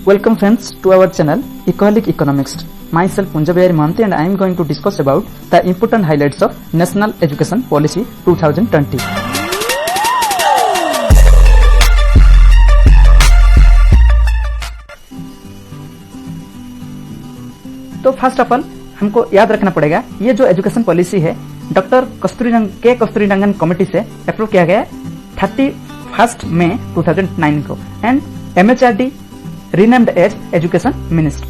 Welcome friends to our channel Ecoholic Economics. Myself Punjabihari Mohanty and I am going to discuss about the important highlights of National Education Policy 2020. तो first of all हमको याद रखना पड़ेगा, ये जो education policy है doctor Kasturirangan committee से approve किया गया 31 मई 2009 को and MHRD renamed as Education Ministry.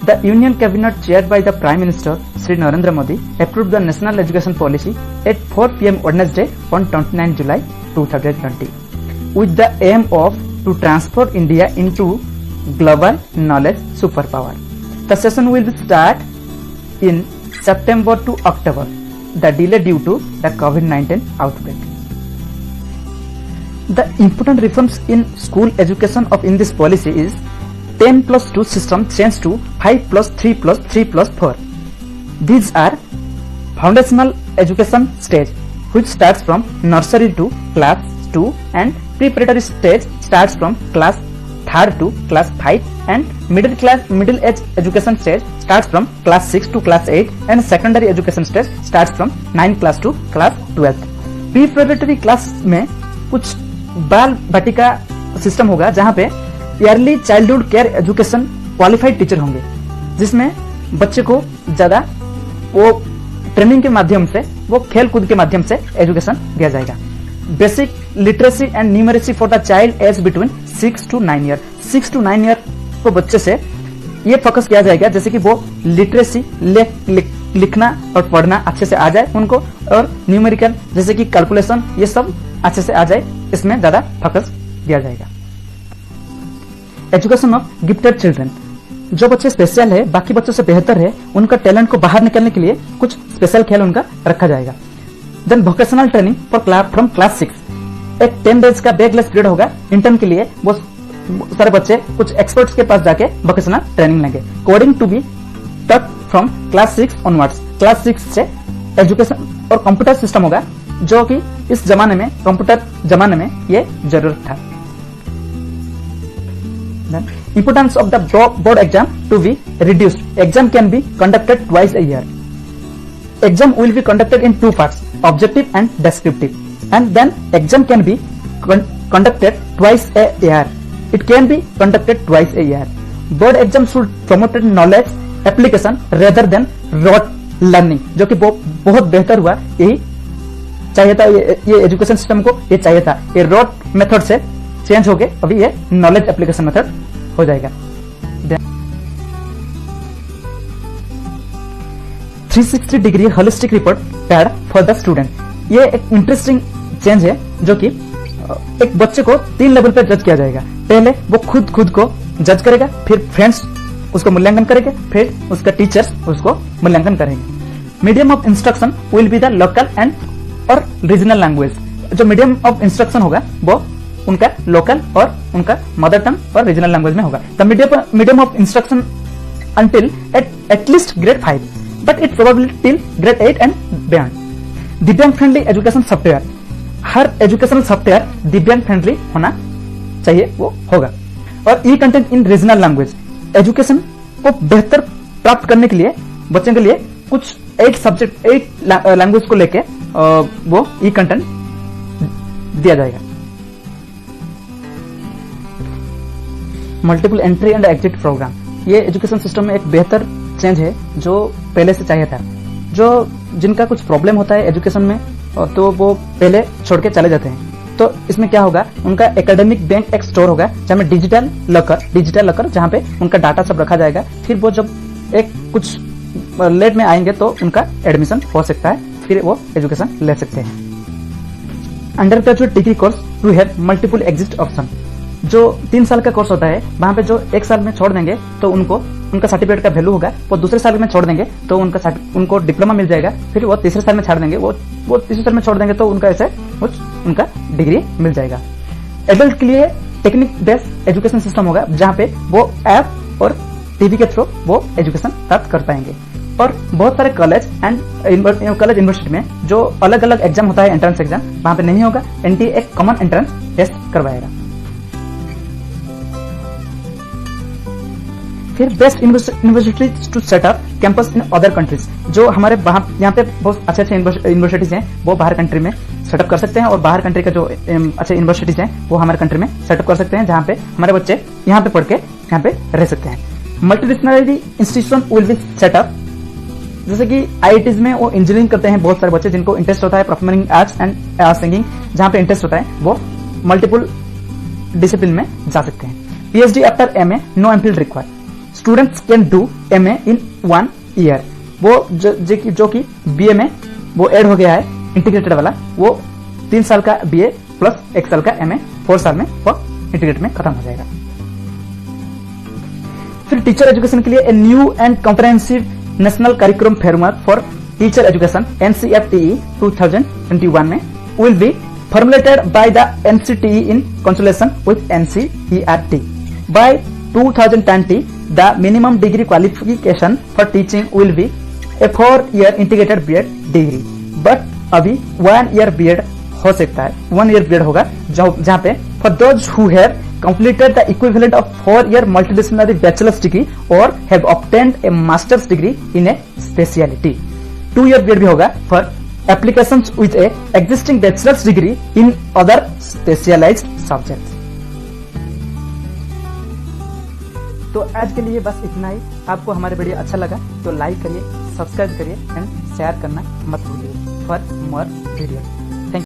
The Union Cabinet chaired by the Prime Minister Sri Narendra Modi approved the National Education Policy at 4 p.m. Wednesday on 29 July 2020 with the aim of to transform India into global knowledge superpower. The session will start in September to October, the delay due to the COVID-19 outbreak. The important reforms in school education in this policy is 10+2 system changed to 5+3+3+4. These are foundational education stage which starts from nursery to class 2 and preparatory stage starts from class 3rd to class 5 and middle age education stage starts from class 6 to class 8 and secondary education stage starts from 9th class to class 12th. Preparatory class में कुछ बाल बाटिका system होगा जहां पे yearly childhood care education qualified teacher होंगे, जिसमें बच्चे को ज्यादा वो ट्रेनिंग के माध्यम से, वो खेल कूद के माध्यम से एजुकेशन दिया जाएगा. Basic literacy and numeracy for the child age between 6 to 9 year. 6 to 9 year को बच्चे से ये फोकस किया जाएगा जैसे कि वो लिटरेसी लिखना और पढ़ना अच्छे से आ जाए उनको, और न्यूमेरिकल जैसे कि कैलकुलेशन ये सब अच्छे से आ जाए, इसमें ज्यादा फोकस दिया जाएगा. एजुकेशन ऑफ गिफ्टेड चिल्ड्रन, जो बच्चे स्पेशल है, बाकी बच्चों से बेहतर है, उनका टैलेंट को बाहर निकलने के लिए कुछ स्पेशल खेल उनका रखा जाएगा. Then vocational training for from class 6, एक 10 डेज का बैकलेस पीरियड होगा इंटर्न के लिए. वो सारे बच्चे कुछ एक्सपर्ट्स के पास जाके वोकेशनल ट्रेनिंग लेंगे. Coding to be taught from class 6 onwards. Class 6 से एजुकेशन और कंप्यूटर सिस्टम होगा, जो कि इस जमाने में, कंप्यूटर जमाने में ये जरूरत था. Importance of the board exam to be reduced. Exam can be conducted twice a year. Exam will be conducted in two parts, objective and descriptive, and then exam can be conducted twice a year. It can be conducted twice a year. Board exam should promote knowledge application rather than rote learning, जो कि बहुत बेहतर हुआ. यही चाहिए था, ये education system को ये चाहिए था. ये रोट मेथड से चेंज हो गए, अभी ये नॉलेज एप्लीकेशन मेथड हो जाएगा. 360 degree holistic report pad for the student. ये एक इंटरेस्टिंग चेंज है, जो कि एक बच्चे को 3 लेवल पर जज किया जाएगा. पहले वो खुद को जज करेगा, फिर फ्रेंड्स उसको मूल्यांकन करेंगे, फिर उसका टीचर्स उसको मूल्यांकन करेंगे. Medium of instruction will be the local and और रीजनल लैंग्वेज. जो मीडियम ऑफ इंस्ट्रक्शन होगा वो उनका लोकल और उनका मदर टंग और रीजनल लैंग्वेज में होगा. The medium of instruction until at least grade 5, but it probably till grade 8 and beyond. दिव्यांग फ्रेंडली एजुकेशन सॉफ्टवेयर. हर एजुकेशनल सॉफ्टवेयर दिव्यांग फ्रेंडली होना चाहिए, वो होगा. और e content in regional language. Education को बेहतर प्राप्त करने के लिए बच्चों के लिए कुछ 8 लैंग्वेज को लेके वो ई कंटेंट दिया जाएगा. Multiple entry and exit programme. ये एजुकेशन सिस्टम में एक बेहतर चेंज है, जो पहले से चाहिए था. जो जिनका कुछ प्रॉब्लम होता है एजुकेशन में, तो वो पहले छोड़ के चले जाते हैं. तो इसमें क्या होगा, उनका एकेडमिक बैंक एक स्टोर होगा जहां में डिजिटल लॉकर जहां पे उनका डाटा सब रखा जाएगा. फिर वो जब एक कुछ लेट में आएंगे तो उनका एडमिशन हो सकता है, फिर वो एजुकेशन ले सकते हैं. Undergraduate degree course to have multiple exit option. जो 3 साल का कोर्स होता है, वहां पे जो 1 साल में छोड़ देंगे तो उनका सर्टिफिकेट का वैल्यू होगा. वो दूसरे साल में छोड़ देंगे तो उनको डिप्लोमा मिल जाएगा. फिर वो तीसरे साल में छोड़ देंगे, वो तीसरे साल में छोड़ देंगे तो उनका ऐसे उनका डिग्री मिल जाएगा. एडल्ट के लिए टेक्निक बेस्ड एजुकेशन सिस्टम होगा, जहां पे वो ऐप और टीवी के थ्रू वो एजुकेशन प्राप्त कर पाएंगे. और बहुत सारे कॉलेज यूनिवर्सिटी में जो अलग अलग एग्जाम होता है, एंट्रेंस एग्जाम, वहां पे नहीं होगा. एनटीए एक कॉमन एंट्रेंस टेस्ट करवाएगा. फिर best universities to set up campus in other countries, जो हमारे यहाँ पे बहुत अच्छे यूनिवर्सिटीज हैं वो बाहर कंट्री में सेटअप कर सकते हैं, और बाहर कंट्री का जो अच्छे यूनिवर्सिटीज हैं वो हमारे कंट्री में सेटअप कर सकते हैं, जहाँ पे हमारे बच्चे यहाँ पे पढ़ के यहाँ पे रह सकते हैं। Multidisciplinary institution will be set up, जैसे कि आईआईटीज में वो इंजीनियरिंग करते हैं बहुत सारे बच्चे जिनको इंटरेस्ट होता है परफॉर्मिंग आर्ट्स एंड सिंगिंग, जहाँ पे इंटरेस्ट होता है वो मल्टीपल डिसिप्लिन में जा सकते हैं। PhD after MA, no MPhil required, students can do MA in 1 year. वो जो कि बीए में वो ऐड हो गया है इंटीग्रेटेड वाला, वो 3 साल का बीए प्लस 1 साल का एमए 4 साल में वो इंटीग्रेट में खत्म हो जाएगा। फिर टीचर एजुकेशन के लिए a new and comprehensive national curriculum framework for teacher education NCFTE 2021 में will be formulated by the NCTE in consultation with NCERT. By 2020, the minimum degree qualification for teaching will be a 4-year integrated B.Ed degree. But अभी 1 year B.Ed हो सकता है, 1 year B.Ed होगा, जहाँ पे for those who have completed the equivalent of 4-year multidisciplinary bachelor's degree or have obtained a master's degree in a specialty. 2 year B.Ed भी होगा for applications with a existing bachelor's degree in other specialized subjects. तो आज के लिए बस इतना ही। आपको हमारे वीडियो अच्छा लगा तो लाइक करिए, सब्सक्राइब करिए एंड शेयर करना मत भूलिए फॉर मोर वीडियो।